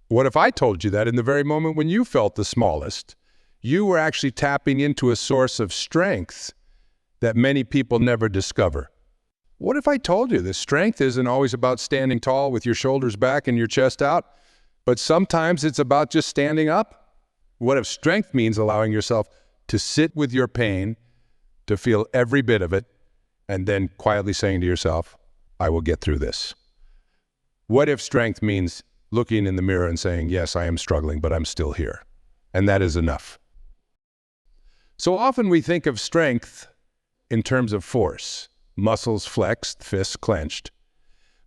What if I told you that in the very moment when you felt the smallest, you were actually tapping into a source of strength that many people never discover? What if I told you that strength isn't always about standing tall with your shoulders back and your chest out, but sometimes it's about just standing up? What if strength means allowing yourself to sit with your pain, to feel every bit of it, and then quietly saying to yourself, I will get through this? What if strength means looking in the mirror and saying, yes, I am struggling, but I'm still here, and that is enough? So often we think of strength in terms of force, muscles flexed, fists clenched.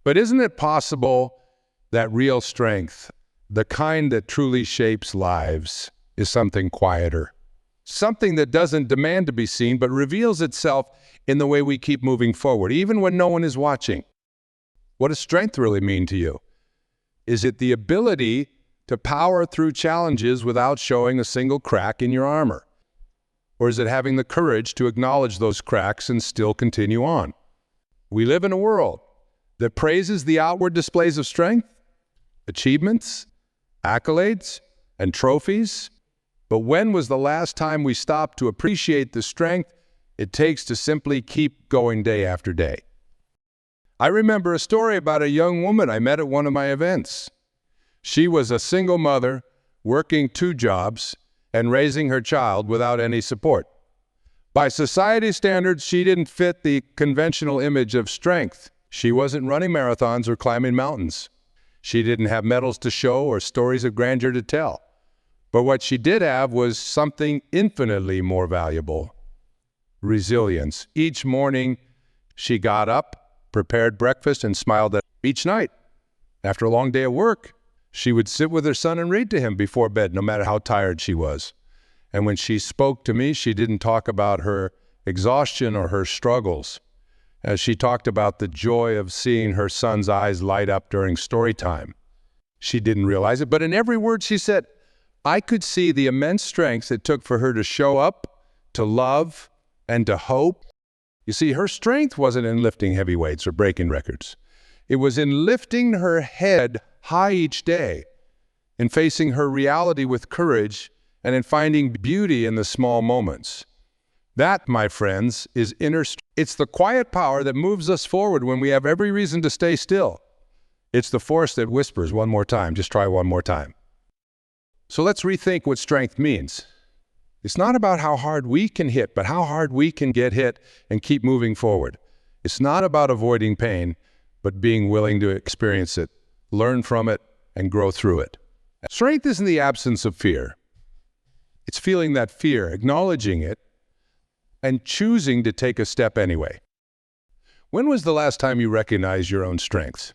But isn't it possible that real strength, the kind that truly shapes lives, is something quieter? Something that doesn't demand to be seen, but reveals itself in the way we keep moving forward, even when no one is watching. What does strength really mean to you? Is it the ability to power through challenges without showing a single crack in your armor? Or is it having the courage to acknowledge those cracks and still continue on? We live in a world that praises the outward displays of strength, achievements, accolades, and trophies. But when was the last time we stopped to appreciate the strength it takes to simply keep going day after day? I remember a story about a young woman I met at one of my events. She was a single mother, working 2 jobs, and raising her child without any support. By society standards, she didn't fit the conventional image of strength. She wasn't running marathons or climbing mountains. She didn't have medals to show or stories of grandeur to tell. But what she did have was something infinitely more valuable: resilience. Each morning, she got up, prepared breakfast, and smiled at each night. After a long day of work, she would sit with her son and read to him before bed, no matter how tired she was. And when she spoke to me, she didn't talk about her exhaustion or her struggles. As she talked about the joy of seeing her son's eyes light up during story time. She didn't realize it, but in every word she said, I could see the immense strength it took for her to show up, to love, and to hope. You see, her strength wasn't in lifting heavy weights or breaking records. It was in lifting her head high each day, in facing her reality with courage, and in finding beauty in the small moments. That, my friends, is inner strength. It's the quiet power that moves us forward when we have every reason to stay still. It's the force that whispers, one more time, just try one more time. So let's rethink what strength means. It's not about how hard we can hit, but how hard we can get hit and keep moving forward. It's not about avoiding pain, but being willing to experience it, learn from it, and grow through it. Strength isn't the absence of fear. It's feeling that fear, acknowledging it, and choosing to take a step anyway. When was the last time you recognized your own strengths?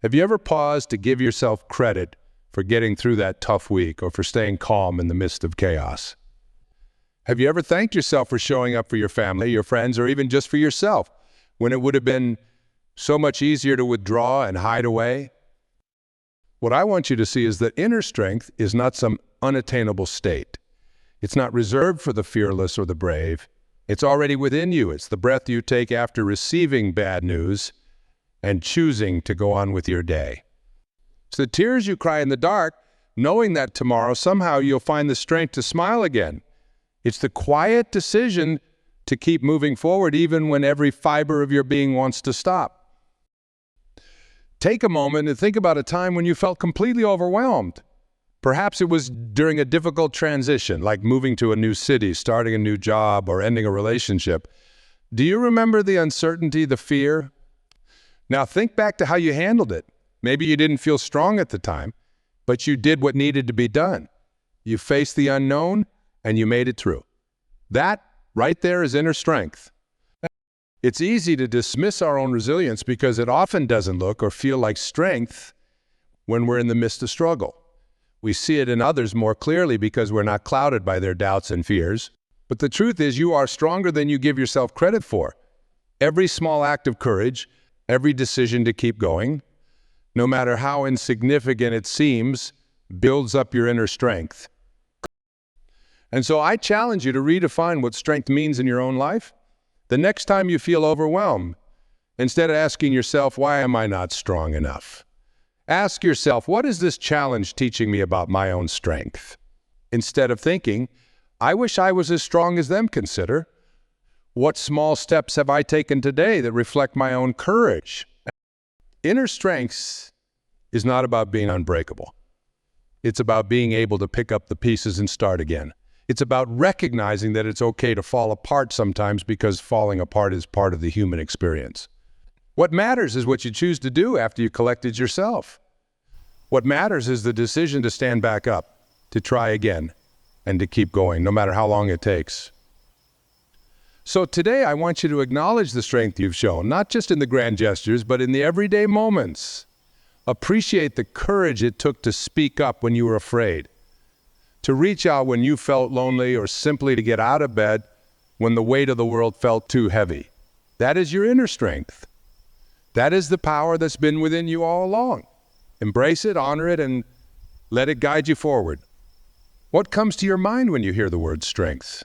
Have you ever paused to give yourself credit for getting through that tough week or for staying calm in the midst of chaos? Have you ever thanked yourself for showing up for your family, your friends, or even just for yourself when it would have been so much easier to withdraw and hide away? What I want you to see is that inner strength is not some unattainable state. It's not reserved for the fearless or the brave. It's already within you. It's the breath you take after receiving bad news and choosing to go on with your day. It's the tears you cry in the dark, knowing that tomorrow somehow you'll find the strength to smile again. It's the quiet decision to keep moving forward even when every fiber of your being wants to stop. Take a moment and think about a time when you felt completely overwhelmed. Perhaps it was during a difficult transition, like moving to a new city, starting a new job, or ending a relationship. Do you remember the uncertainty, the fear? Now think back to how you handled it. Maybe you didn't feel strong at the time, but you did what needed to be done. You faced the unknown, and you made it through. That right there is inner strength. It's easy to dismiss our own resilience because it often doesn't look or feel like strength when we're in the midst of struggle. We see it in others more clearly because we're not clouded by their doubts and fears. But the truth is, you are stronger than you give yourself credit for. Every small act of courage, every decision to keep going, no matter how insignificant it seems, builds up your inner strength. And so I challenge you to redefine what strength means in your own life. The next time you feel overwhelmed, instead of asking yourself, why am I not strong enough? Ask yourself, what is this challenge teaching me about my own strength? Instead of thinking, I wish I was as strong as them, consider, what small steps have I taken today that reflect my own courage? Inner strength is not about being unbreakable. It's about being able to pick up the pieces and start again. It's about recognizing that it's okay to fall apart sometimes, because falling apart is part of the human experience. What matters is what you choose to do after you collected yourself. What matters is the decision to stand back up, to try again, and to keep going, no matter how long it takes. So today I want you to acknowledge the strength you've shown, not just in the grand gestures, but in the everyday moments. Appreciate the courage it took to speak up when you were afraid, to reach out when you felt lonely, or simply to get out of bed when the weight of the world felt too heavy. That is your inner strength. That is the power that's been within you all along. Embrace it, honor it, and let it guide you forward. What comes to your mind when you hear the word strength?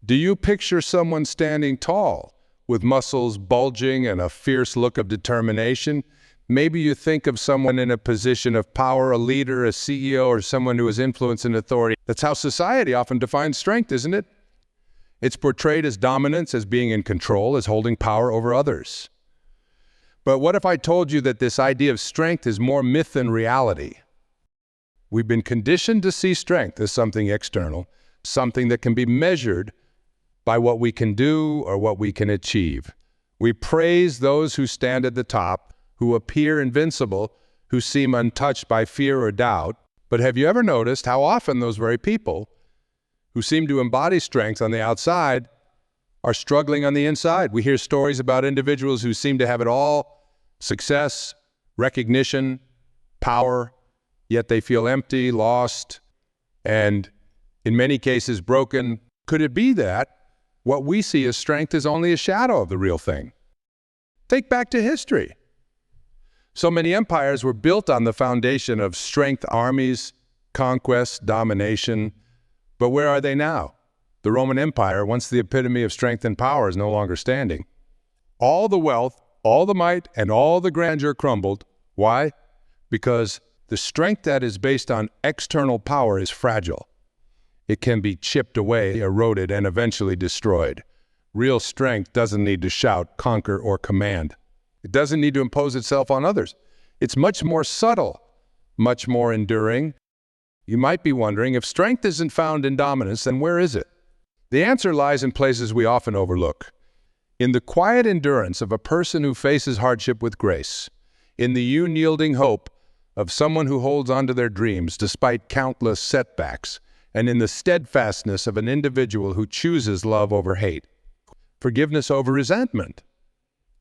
Do you picture someone standing tall, with muscles bulging and a fierce look of determination? Maybe you think of someone in a position of power, a leader, a CEO, or someone who has influence and authority. That's how society often defines strength, isn't it? It's portrayed as dominance, as being in control, as holding power over others. But what if I told you that this idea of strength is more myth than reality? We've been conditioned to see strength as something external, something that can be measured by what we can do or what we can achieve. We praise those who stand at the top, who appear invincible, who seem untouched by fear or doubt. But have you ever noticed how often those very people who seem to embody strength on the outside are struggling on the inside? We hear stories about individuals who seem to have it all: success, recognition, power, yet they feel empty, lost, and in many cases broken. Could it be that what we see as strength is only a shadow of the real thing? Think back to history. So many empires were built on the foundation of strength: armies, conquest, domination. But where are they now? The Roman Empire, once the epitome of strength and power, is no longer standing. All the wealth, all the might, and all the grandeur crumbled. Why? Because the strength that is based on external power is fragile. It can be chipped away, eroded, and eventually destroyed. Real strength doesn't need to shout, conquer, or command. It doesn't need to impose itself on others. It's much more subtle, much more enduring. You might be wondering, if strength isn't found in dominance, then where is it? The answer lies in places we often overlook. In the quiet endurance of a person who faces hardship with grace, in the unyielding hope of someone who holds on to their dreams despite countless setbacks, and in the steadfastness of an individual who chooses love over hate, forgiveness over resentment.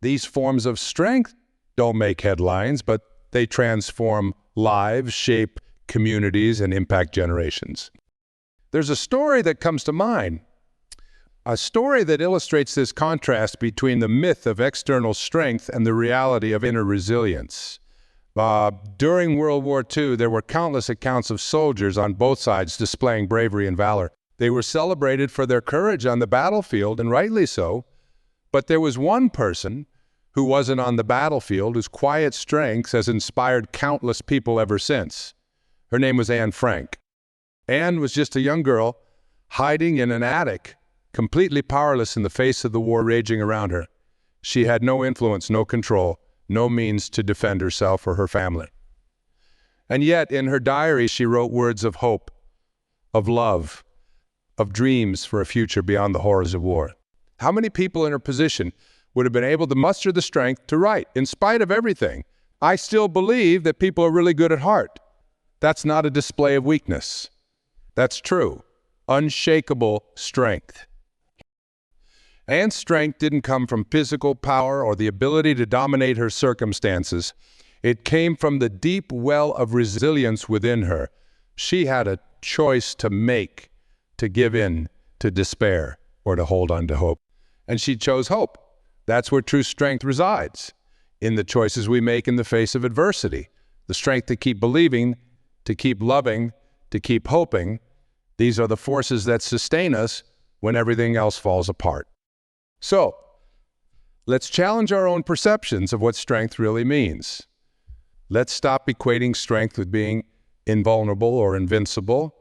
These forms of strength don't make headlines, but they transform lives, shape communities, and impact generations. There's a story that comes to mind, a story that illustrates this contrast between the myth of external strength and the reality of inner resilience. During World War II, there were countless accounts of soldiers on both sides displaying bravery and valor. They were celebrated for their courage on the battlefield, and rightly so. But there was one person who wasn't on the battlefield, whose quiet strength has inspired countless people ever since. Her name was Anne Frank. Anne was just a young girl hiding in an attic, completely powerless in the face of the war raging around her. She had no influence, no control, no means to defend herself or her family. And yet, in her diary, she wrote words of hope, of love, of dreams for a future beyond the horrors of war. How many people in her position would have been able to muster the strength to write, in spite of everything, "I still believe that people are really good at heart"? That's not a display of weakness. That's true, unshakable strength. Anne's strength didn't come from physical power or the ability to dominate her circumstances. It came from the deep well of resilience within her. She had a choice to make, to give in to despair, or to hold on to hope. And she chose hope. That's where true strength resides, in the choices we make in the face of adversity. The strength to keep believing, to keep loving, to keep hoping. These are the forces that sustain us when everything else falls apart. So, let's challenge our own perceptions of what strength really means. Let's stop equating strength with being invulnerable or invincible.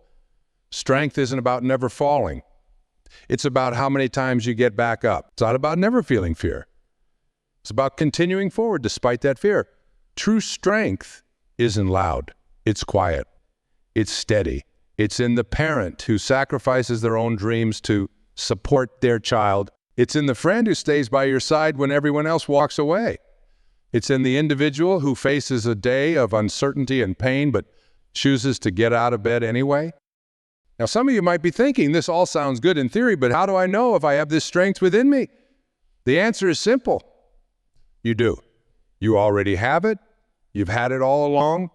Strength isn't about never falling. It's about how many times you get back up. It's not about never feeling fear. It's about continuing forward despite that fear. True strength isn't loud. It's quiet. It's steady. It's in the parent who sacrifices their own dreams to support their child. It's in the friend who stays by your side when everyone else walks away. It's in the individual who faces a day of uncertainty and pain but chooses to get out of bed anyway. Now, some of you might be thinking, this all sounds good in theory, but how do I know if I have this strength within me? The answer is simple. You do. You already have it. You've had it all along.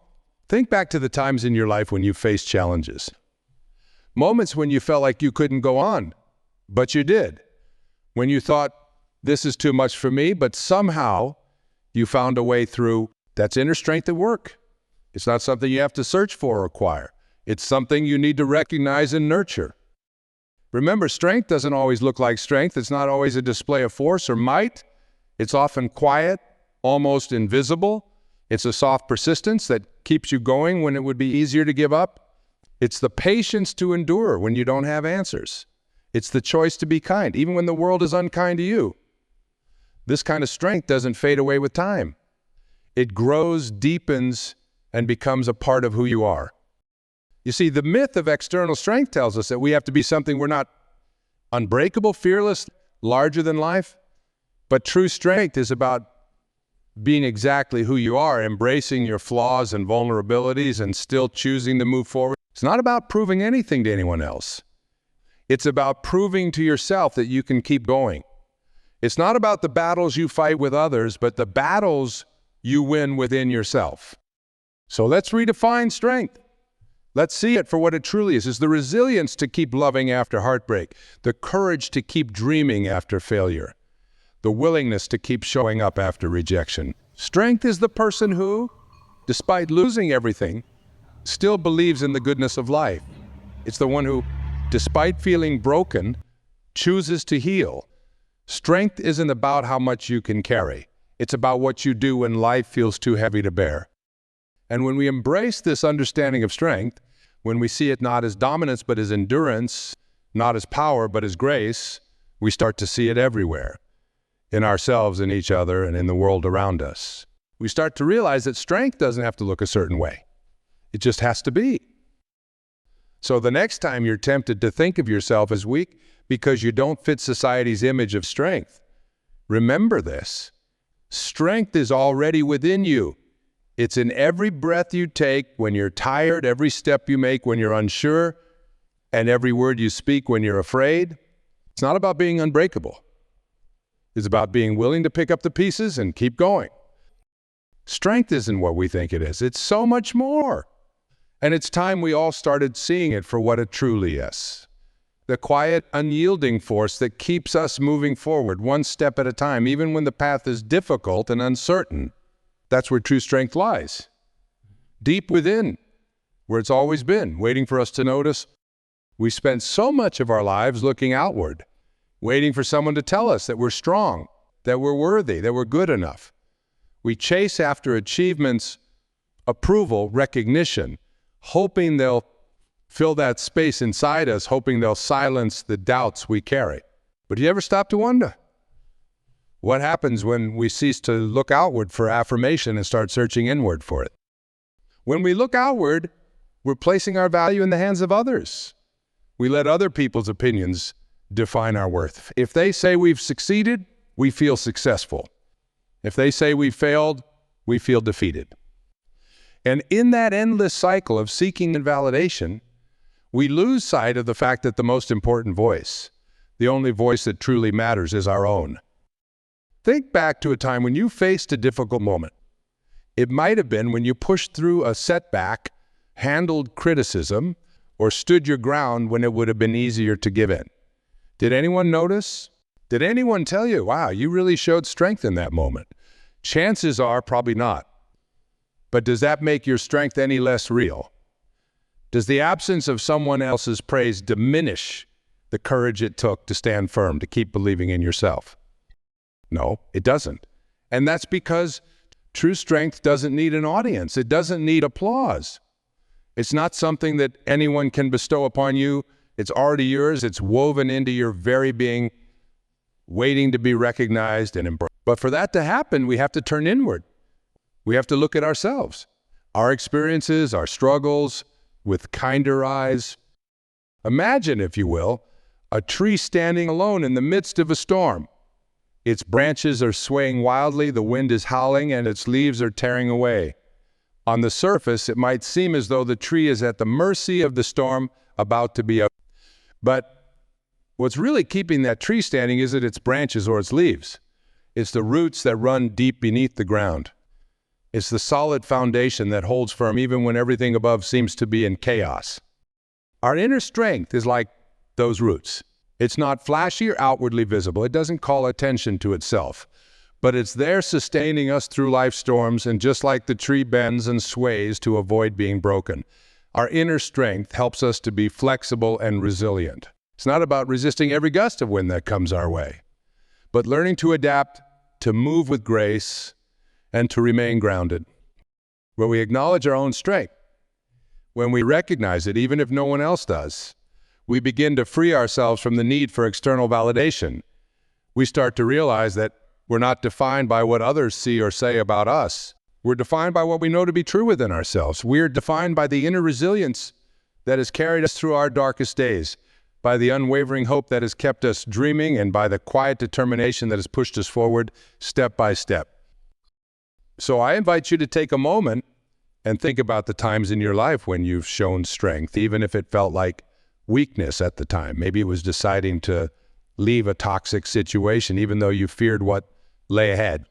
Think back to the times in your life when you faced challenges. Moments when you felt like you couldn't go on, but you did. When you thought, this is too much for me, but somehow you found a way through. That's inner strength at work. It's not something you have to search for or acquire. It's something you need to recognize and nurture. Remember, strength doesn't always look like strength. It's not always a display of force or might. It's often quiet, almost invisible. It's a soft persistence that keeps you going when it would be easier to give up. It's the patience to endure when you don't have answers. It's the choice to be kind, even when the world is unkind to you. This kind of strength doesn't fade away with time. It grows, deepens, and becomes a part of who you are. You see, the myth of external strength tells us that we have to be something we're not: unbreakable, fearless, larger than life. But true strength is about being exactly who you are, embracing your flaws and vulnerabilities and still choosing to move forward. It's not about proving anything to anyone else. It's about proving to yourself that you can keep going. It's not about the battles you fight with others, but the battles you win within yourself. So let's redefine strength. Let's see it for what it truly is. It's the resilience to keep loving after heartbreak, the courage to keep dreaming after failure, the willingness to keep showing up after rejection. Strength is the person who, despite losing everything, still believes in the goodness of life. It's the one who, despite feeling broken, chooses to heal. Strength isn't about how much you can carry. It's about what you do when life feels too heavy to bear. And when we embrace this understanding of strength, when we see it not as dominance but as endurance, not as power but as grace, we start to see it everywhere, in ourselves, in each other, and in the world around us. We start to realize that strength doesn't have to look a certain way. It just has to be. So the next time you're tempted to think of yourself as weak because you don't fit society's image of strength, remember this. Strength is already within you. It's in every breath you take when you're tired, every step you make when you're unsure, and every word you speak when you're afraid. It's not about being unbreakable. It's about being willing to pick up the pieces and keep going. Strength isn't what we think it is. It's so much more. And it's time we all started seeing it for what it truly is. The quiet, unyielding force that keeps us moving forward one step at a time, even when the path is difficult and uncertain. That's where true strength lies. Deep within, where it's always been, waiting for us to notice. We spend so much of our lives looking outward, waiting for someone to tell us that we're strong, that we're worthy, that we're good enough. We chase after achievements, approval, recognition, hoping they'll fill that space inside us, hoping they'll silence the doubts we carry. But do you ever stop to wonder? What happens when we cease to look outward for affirmation and start searching inward for it? When we look outward, we're placing our value in the hands of others. We let other people's opinions define our worth. If they say we've succeeded, we feel successful. If they say we failed, we feel defeated. And in that endless cycle of seeking and validation, we lose sight of the fact that the most important voice, the only voice that truly matters, is our own. Think back to a time when you faced a difficult moment. It might have been when you pushed through a setback, handled criticism, or stood your ground when it would have been easier to give in. Did anyone notice? Did anyone tell you, wow, you really showed strength in that moment? Chances are probably not. But does that make your strength any less real? Does the absence of someone else's praise diminish the courage it took to stand firm, to keep believing in yourself? No, it doesn't. And that's because True strength doesn't need an audience. It doesn't need applause. It's not something that anyone can bestow upon you. It's already yours. It's woven into your very being, waiting to be recognized and embraced. But for that to happen, we have to turn inward. We have to look at ourselves, our experiences, our struggles, with kinder eyes. Imagine, if you will, a tree standing alone in the midst of a storm. Its branches are swaying wildly, the wind is howling, and its leaves are tearing away. On the surface, it might seem as though the tree is at the mercy of the storm about to be up. But what's really keeping that tree standing isn't its branches or its leaves. It's the roots that run deep beneath the ground. It's the solid foundation that holds firm even when everything above seems to be in chaos. Our inner strength is like those roots. It's not flashy or outwardly visible. It doesn't call attention to itself. But it's there sustaining us through life's storms, and just like the tree bends and sways to avoid being broken, our inner strength helps us to be flexible and resilient. It's not about resisting every gust of wind that comes our way, but learning to adapt, to move with grace, and to remain grounded. When we acknowledge our own strength, when we recognize it, even if no one else does, we begin to free ourselves from the need for external validation. We start to realize that we're not defined by what others see or say about us. We're defined by what we know to be true within ourselves. We're defined by the inner resilience that has carried us through our darkest days, by the unwavering hope that has kept us dreaming, and by the quiet determination that has pushed us forward step by step. So I invite you to take a moment and think about the times in your life when you've shown strength, even if it felt like weakness at the time. Maybe it was deciding to leave a toxic situation, even though you feared what lay ahead.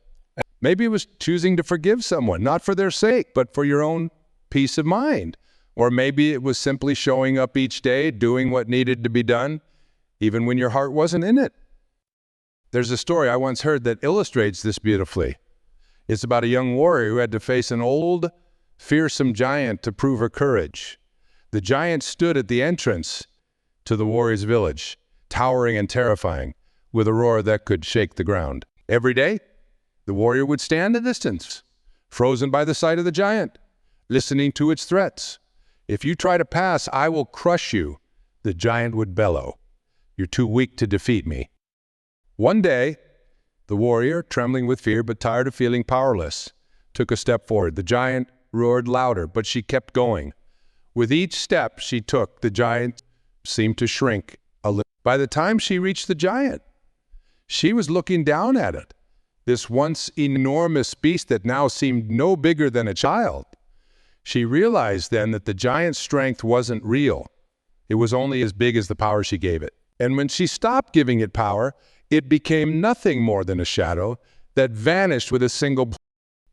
Maybe it was choosing to forgive someone, not for their sake, but for your own peace of mind. Or maybe it was simply showing up each day, doing what needed to be done, even when your heart wasn't in it. There's a story I once heard that illustrates this beautifully. It's about a young warrior who had to face an old, fearsome giant to prove her courage. The giant stood at the entrance to the warrior's village, towering and terrifying, with a roar that could shake the ground. Every day, the warrior would stand a distance, frozen by the sight of the giant, listening to its threats. "If you try to pass, I will crush you," the giant would bellow. "You're too weak to defeat me." One day, the warrior, trembling with fear but tired of feeling powerless, took a step forward. The giant roared louder, but she kept going. With each step she took, the giant seemed to shrink a little. By the time she reached the giant, she was looking down at it, this once enormous beast that now seemed no bigger than a child. She realized then that the giant's strength wasn't real. It was only as big as the power she gave it. And when she stopped giving it power, it became nothing more than a shadow that vanished with a single.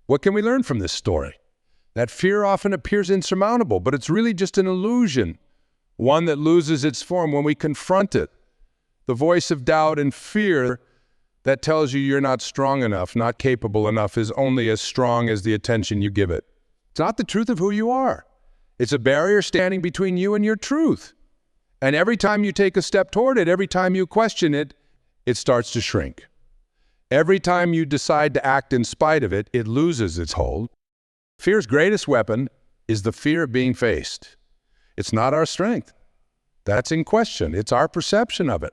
What can we learn from this story? That fear often appears insurmountable, but it's really just an illusion, one that loses its form when we confront it. The voice of doubt and fear that tells you you're not strong enough, not capable enough, is only as strong as the attention you give it. It's not the truth of who you are. It's a barrier standing between you and your truth. And every time you take a step toward it, every time you question it, it starts to shrink. Every time you decide to act in spite of it, it loses its hold. Fear's greatest weapon is the fear of being faced. It's not our strength. That's in question. It's our perception of it.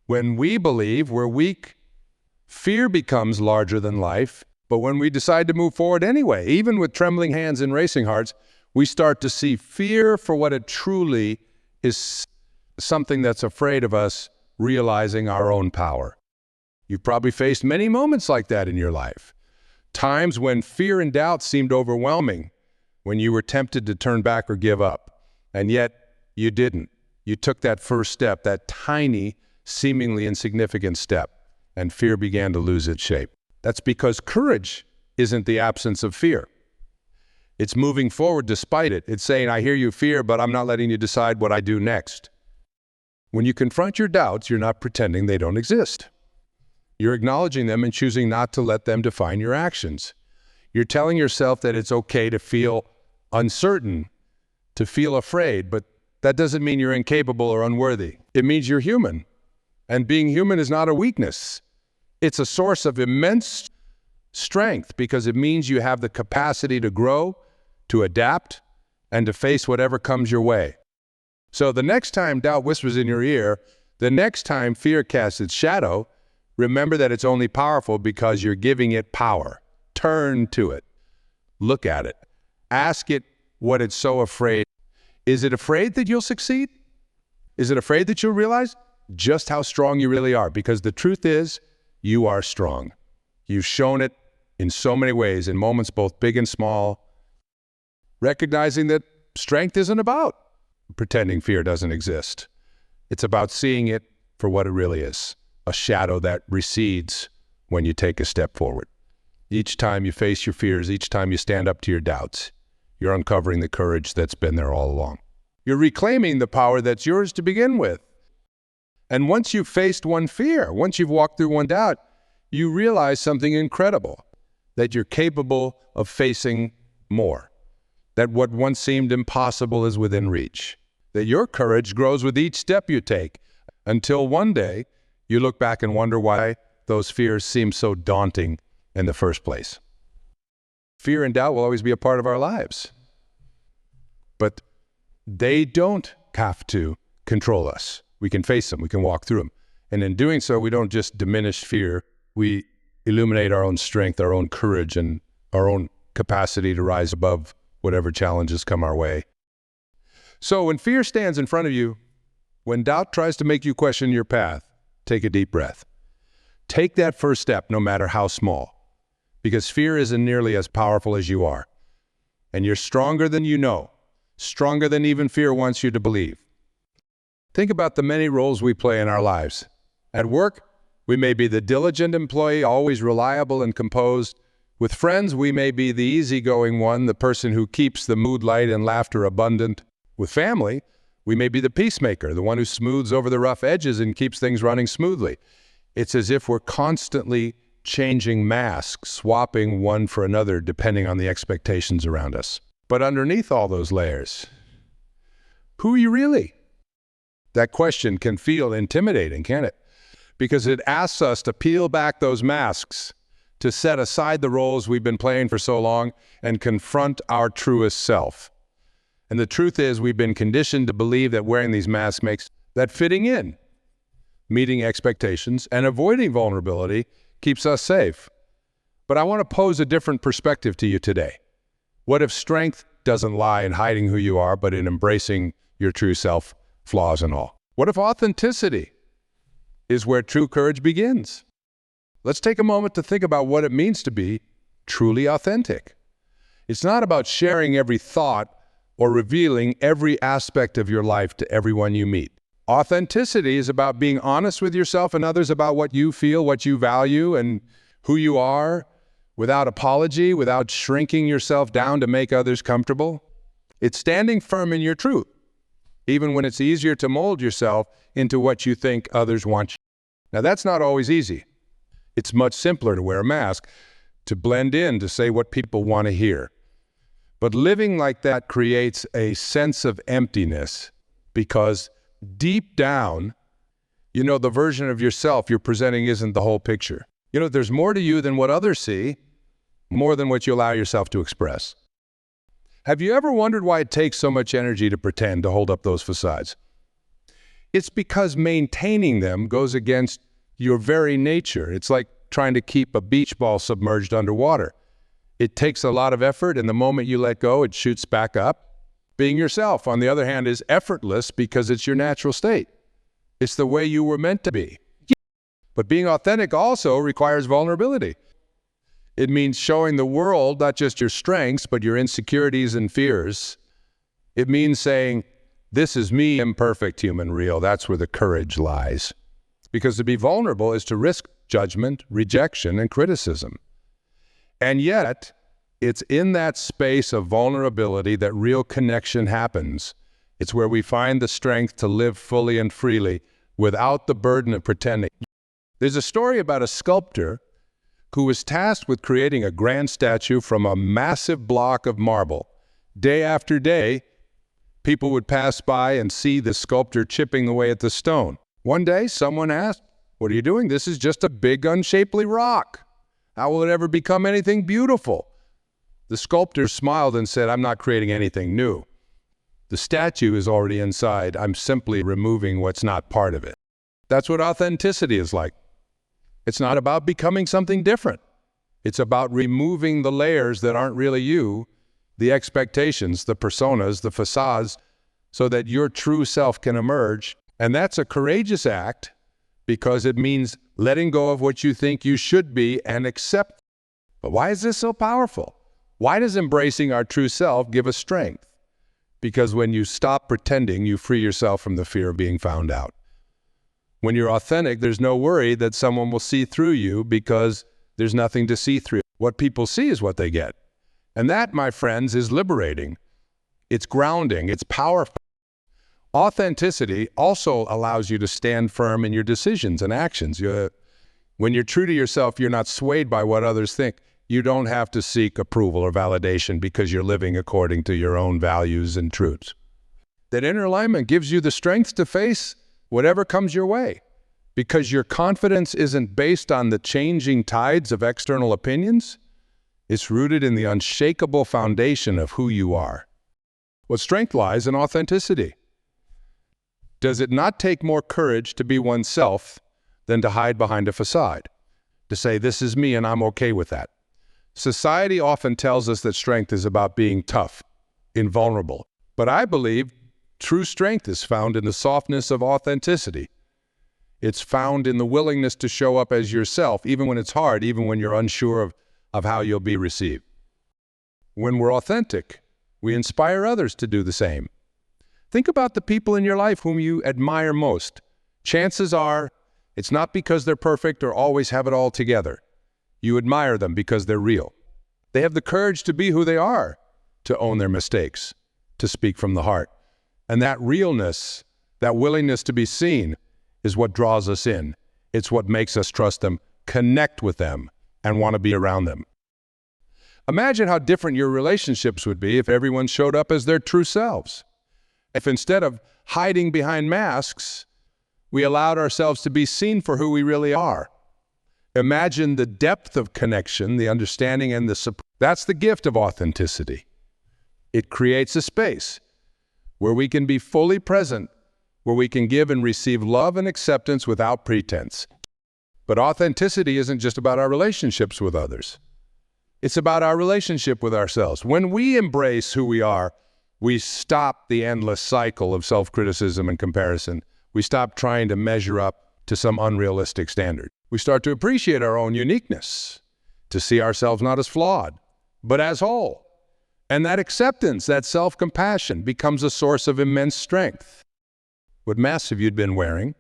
When we believe we're weak, fear becomes larger than life. But when we decide to move forward anyway, even with trembling hands and racing hearts, we start to see fear for what it truly is, something that's afraid of us realizing our own power. You've probably faced many moments like that in your life. Times when fear and doubt seemed overwhelming, when you were tempted to turn back or give up, and yet you didn't. You took that first step, that tiny, seemingly insignificant step, and fear began to lose its shape. That's because courage isn't the absence of fear. It's moving forward despite it. It's saying, "I hear you, fear, but I'm not letting you decide what I do next." When you confront your doubts, you're not pretending they don't exist. You're acknowledging them and choosing not to let them define your actions. You're telling yourself that it's okay to feel uncertain, to feel afraid, but that doesn't mean you're incapable or unworthy. It means you're human. And being human is not a weakness. It's a source of immense Strength, because it means you have the capacity to grow, to adapt, and to face whatever comes your way. So the next time doubt whispers in your ear, the next time fear casts its shadow, remember that it's only powerful because you're giving it power. Turn to it. Look at it. Ask it what it's so afraid. Is it afraid that you'll succeed? Is it afraid that you'll realize just how strong you really are? Because the truth is, you are strong. You've shown it in so many ways, in moments both big and small. Recognizing that strength isn't about pretending fear doesn't exist. It's about seeing it for what it really is, a shadow that recedes when you take a step forward. Each time you face your fears, each time you stand up to your doubts, you're uncovering the courage that's been there all along. You're reclaiming the power that's yours to begin with. And once you've faced one fear, once you've walked through one doubt, you realize something incredible, that you're capable of facing more, that what once seemed impossible is within reach, that your courage grows with each step you take, until one day you look back and wonder why those fears seem so daunting in the first place. Fear and doubt will always be a part of our lives, but they don't have to control us. We can face them, we can walk through them. And in doing so, we don't just diminish fear, we illuminate our own strength, our own courage, and our own capacity to rise above whatever challenges come our way. So when fear stands in front of you, when doubt tries to make you question your path, take a deep breath. Take that first step, no matter how small, because fear isn't nearly as powerful as you are. And you're stronger than you know, stronger than even fear wants you to believe. Think about the many roles we play in our lives. At work, we may be the diligent employee, always reliable and composed. With friends, we may be the easygoing one, the person who keeps the mood light and laughter abundant. With family, we may be the peacemaker, the one who smooths over the rough edges and keeps things running smoothly. It's as if we're constantly changing masks, swapping one for another, depending on the expectations around us. But underneath all those layers, who are you really? That question can feel intimidating, can't it? Because it asks us to peel back those masks, to set aside the roles we've been playing for so long and confront our truest self. And the truth is, we've been conditioned to believe that wearing these masks makes that fitting in, meeting expectations, and avoiding vulnerability keeps us safe. But I want to pose a different perspective to you today. What if strength doesn't lie in hiding who you are, but in embracing your true self, flaws and all? What if authenticity is where true courage begins? Let's take a moment to think about what it means to be truly authentic. It's not about sharing every thought or revealing every aspect of your life to everyone you meet. Authenticity is about being honest with yourself and others about what you feel, what you value, and who you are, without apology, without shrinking yourself down to make others comfortable. It's standing firm in your truth, even when it's easier to mold yourself into what you think others want you. Now, that's not always easy. It's much simpler to wear a mask, to blend in, to say what people want to hear. But living like that creates a sense of emptiness, because deep down, you know, the version of yourself you're presenting isn't the whole picture. You know, there's more to you than what others see, more than what you allow yourself to express. Have you ever wondered why it takes so much energy to pretend, to hold up those facades? It's because maintaining them goes against your very nature. It's like trying to keep a beach ball submerged underwater. It takes a lot of effort, and the moment you let go, it shoots back up. Being yourself, on the other hand, is effortless because it's your natural state. It's the way you were meant to be. But being authentic also requires vulnerability. It means showing the world not just your strengths, but your insecurities and fears. It means saying, this is me, imperfect, human, real. That's where the courage lies. Because to be vulnerable is to risk judgment, rejection, and criticism. And yet, it's in that space of vulnerability that real connection happens. It's where we find the strength to live fully and freely without the burden of pretending. There's a story about a sculptor who was tasked with creating a grand statue from a massive block of marble. Day after day, people would pass by and see the sculptor chipping away at the stone. One day, someone asked, "What are you doing? This is just a big, unshapely rock." How will it ever become anything beautiful? The sculptor smiled and said, I'm not creating anything new. The statue is already inside. I'm simply removing what's not part of it. That's what authenticity is like. It's not about becoming something different. It's about removing the layers that aren't really you, the expectations, the personas, the facades, so that your true self can emerge. And that's a courageous act because it means letting go of what you think you should be and accept. But why is this so powerful? Why does embracing our true self give us strength? Because when you stop pretending, you free yourself from the fear of being found out. When you're authentic, there's no worry that someone will see through you because there's nothing to see through. What people see is what they get. And that, my friends, is liberating. It's grounding. It's powerful. Authenticity also allows you to stand firm in your decisions and actions. When you're true to yourself, you're not swayed by what others think. You don't have to seek approval or validation because you're living according to your own values and truths. That inner alignment gives you the strength to face whatever comes your way, because your confidence isn't based on the changing tides of external opinions. It's rooted in the unshakable foundation of who you are. What strength lies in authenticity? Does it not take more courage to be oneself than to hide behind a facade? To say, this is me and I'm okay with that. Society often tells us that strength is about being tough, invulnerable. But I believe true strength is found in the softness of authenticity. It's found in the willingness to show up as yourself, even when it's hard, even when you're unsure of how you'll be received. When we're authentic, we inspire others to do the same. Think about the people in your life whom you admire most. Chances are, it's not because they're perfect or always have it all together. You admire them because they're real. They have the courage to be who they are, to own their mistakes, to speak from the heart. And that realness, that willingness to be seen, is what draws us in. It's what makes us trust them, connect with them, and want to be around them. Imagine how different your relationships would be if everyone showed up as their true selves. If instead of hiding behind masks, we allowed ourselves to be seen for who we really are. Imagine the depth of connection, the understanding, and the support. That's the gift of authenticity. It creates a space where we can be fully present, where we can give and receive love and acceptance without pretense. But authenticity isn't just about our relationships with others. It's about our relationship with ourselves. When we embrace who we are, we stop the endless cycle of self-criticism and comparison. We stop trying to measure up to some unrealistic standard. We start to appreciate our own uniqueness, to see ourselves not as flawed, but as whole. And that acceptance, that self-compassion, becomes a source of immense strength. What masks have you been wearing?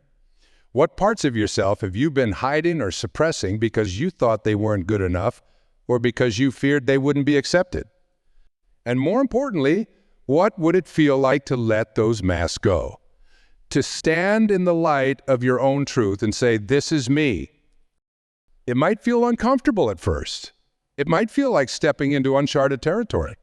What parts of yourself have you been hiding or suppressing because you thought they weren't good enough or because you feared they wouldn't be accepted? And more importantly, what would it feel like to let those masks go? To stand in the light of your own truth and say, this is me. It might feel uncomfortable at first. It might feel like stepping into uncharted territory.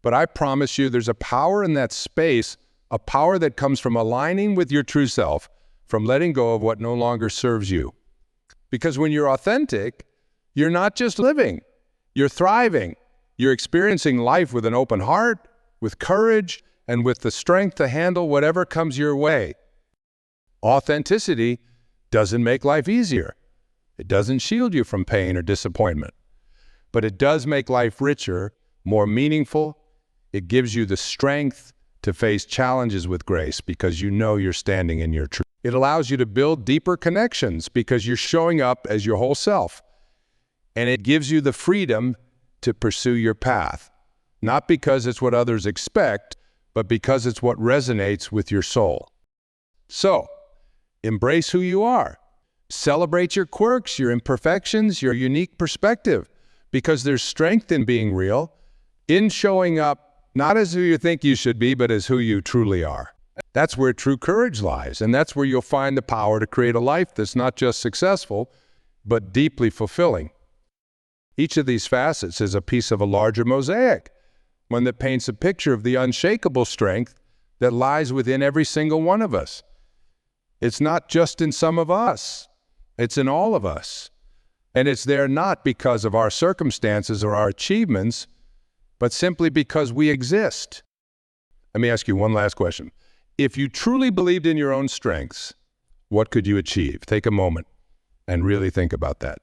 But I promise you there's a power in that space, a power that comes from aligning with your true self, from letting go of what no longer serves you. Because when you're authentic, you're not just living, you're thriving. You're experiencing life with an open heart, with courage, and with the strength to handle whatever comes your way. Authenticity doesn't make life easier. It doesn't shield you from pain or disappointment. But it does make life richer, more meaningful. It gives you the strength to face challenges with grace because you know you're standing in your truth. It allows you to build deeper connections because you're showing up as your whole self. And it gives you the freedom to pursue your path, not because it's what others expect, but because it's what resonates with your soul. So, embrace who you are. Celebrate your quirks, your imperfections, your unique perspective, because there's strength in being real, in showing up not as who you think you should be, but as who you truly are. That's where true courage lies, and that's where you'll find the power to create a life that's not just successful, but deeply fulfilling. Each of these facets is a piece of a larger mosaic, one that paints a picture of the unshakable strength that lies within every single one of us. It's not just in some of us, it's in all of us. And it's there not because of our circumstances or our achievements, but simply because we exist. Let me ask you one last question. If you truly believed in your own strengths, what could you achieve? Take a moment and really think about that.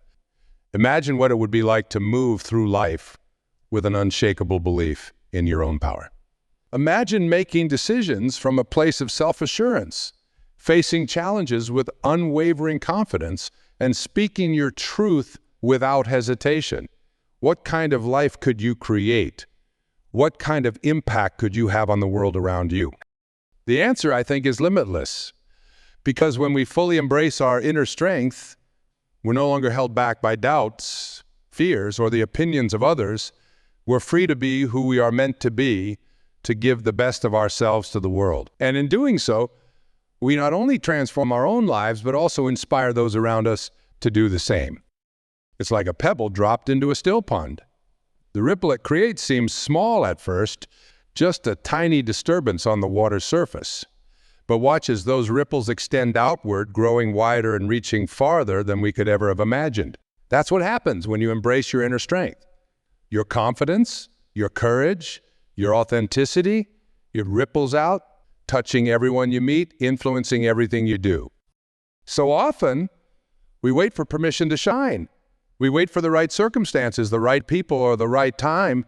Imagine what it would be like to move through life with an unshakable belief in your own power. Imagine making decisions from a place of self-assurance, facing challenges with unwavering confidence, and speaking your truth without hesitation. What kind of life could you create? What kind of impact could you have on the world around you? The answer, I think, is limitless. Because when we fully embrace our inner strength, we're no longer held back by doubts, fears, or the opinions of others. We're free to be who we are meant to be, to give the best of ourselves to the world. And in doing so, we not only transform our own lives, but also inspire those around us to do the same. It's like a pebble dropped into a still pond. The ripple it creates seems small at first, just a tiny disturbance on the water's surface. But watch as those ripples extend outward, growing wider and reaching farther than we could ever have imagined. That's what happens when you embrace your inner strength. Your confidence, your courage, your authenticity, it ripples out, touching everyone you meet, influencing everything you do. So often, we wait for permission to shine. We wait for the right circumstances, the right people, or the right time.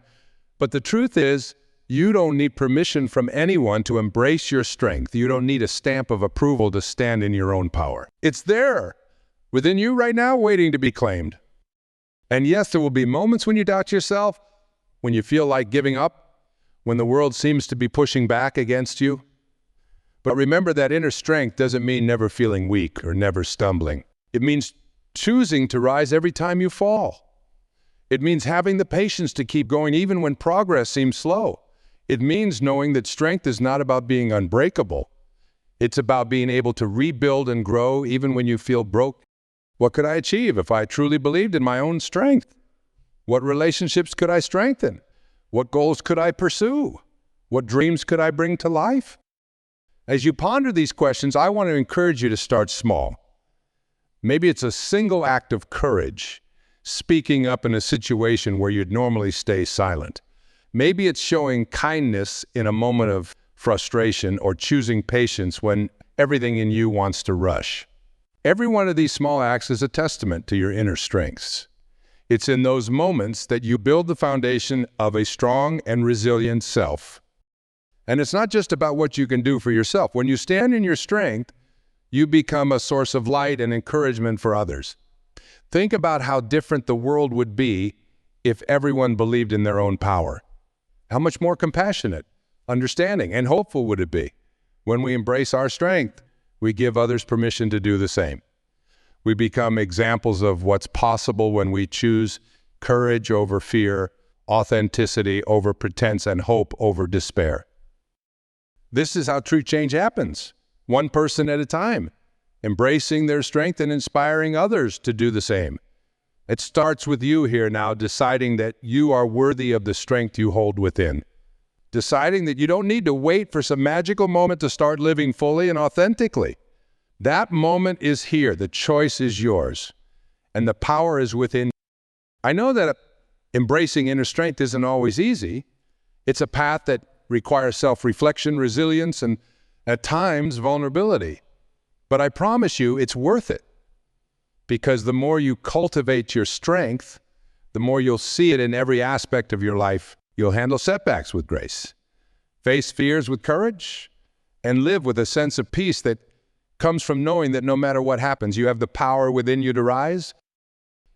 But the truth is, you don't need permission from anyone to embrace your strength. You don't need a stamp of approval to stand in your own power. It's there, within you right now, waiting to be claimed. And yes, there will be moments when you doubt yourself, when you feel like giving up, when the world seems to be pushing back against you. But remember that inner strength doesn't mean never feeling weak or never stumbling. It means choosing to rise every time you fall. It means having the patience to keep going even when progress seems slow. It means knowing that strength is not about being unbreakable. It's about being able to rebuild and grow even when you feel broke. What could I achieve if I truly believed in my own strength? What relationships could I strengthen? What goals could I pursue? What dreams could I bring to life? As you ponder these questions, I want to encourage you to start small. Maybe it's a single act of courage, speaking up in a situation where you'd normally stay silent. Maybe it's showing kindness in a moment of frustration or choosing patience when everything in you wants to rush. Every one of these small acts is a testament to your inner strengths. It's in those moments that you build the foundation of a strong and resilient self. And it's not just about what you can do for yourself. When you stand in your strength, you become a source of light and encouragement for others. Think about how different the world would be if everyone believed in their own power. How much more compassionate, understanding, and hopeful would it be? When we embrace our strength, we give others permission to do the same. We become examples of what's possible when we choose courage over fear, authenticity over pretense, and hope over despair. This is how true change happens, one person at a time, embracing their strength and inspiring others to do the same. It starts with you here now, deciding that you are worthy of the strength you hold within. Deciding that you don't need to wait for some magical moment to start living fully and authentically. That moment is here. The choice is yours. And the power is within. I know that embracing inner strength isn't always easy. It's a path that requires self-reflection, resilience, and at times vulnerability. But I promise you, it's worth it. Because the more you cultivate your strength, the more you'll see it in every aspect of your life. You'll handle setbacks with grace, face fears with courage, and live with a sense of peace that comes from knowing that no matter what happens, you have the power within you to rise.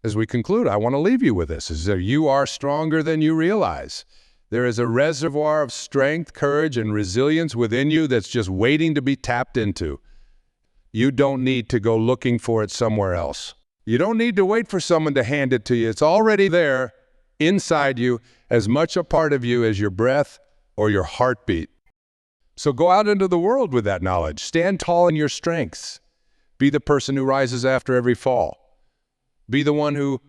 As we conclude, I want to leave you with this, is that you are stronger than you realize. There is a reservoir of strength, courage, and resilience within you that's just waiting to be tapped into. You don't need to go looking for it somewhere else. You don't need to wait for someone to hand it to you. It's already there, inside you, as much a part of you as your breath or your heartbeat. So go out into the world with that knowledge. Stand tall in your strengths. Be the person who rises after every fall. Be the one who,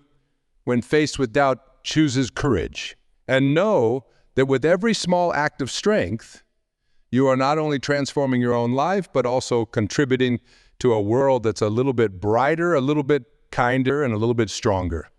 when faced with doubt, chooses courage. And know that with every small act of strength, you are not only transforming your own life, but also contributing to a world that's a little bit brighter, a little bit kinder and a little bit stronger.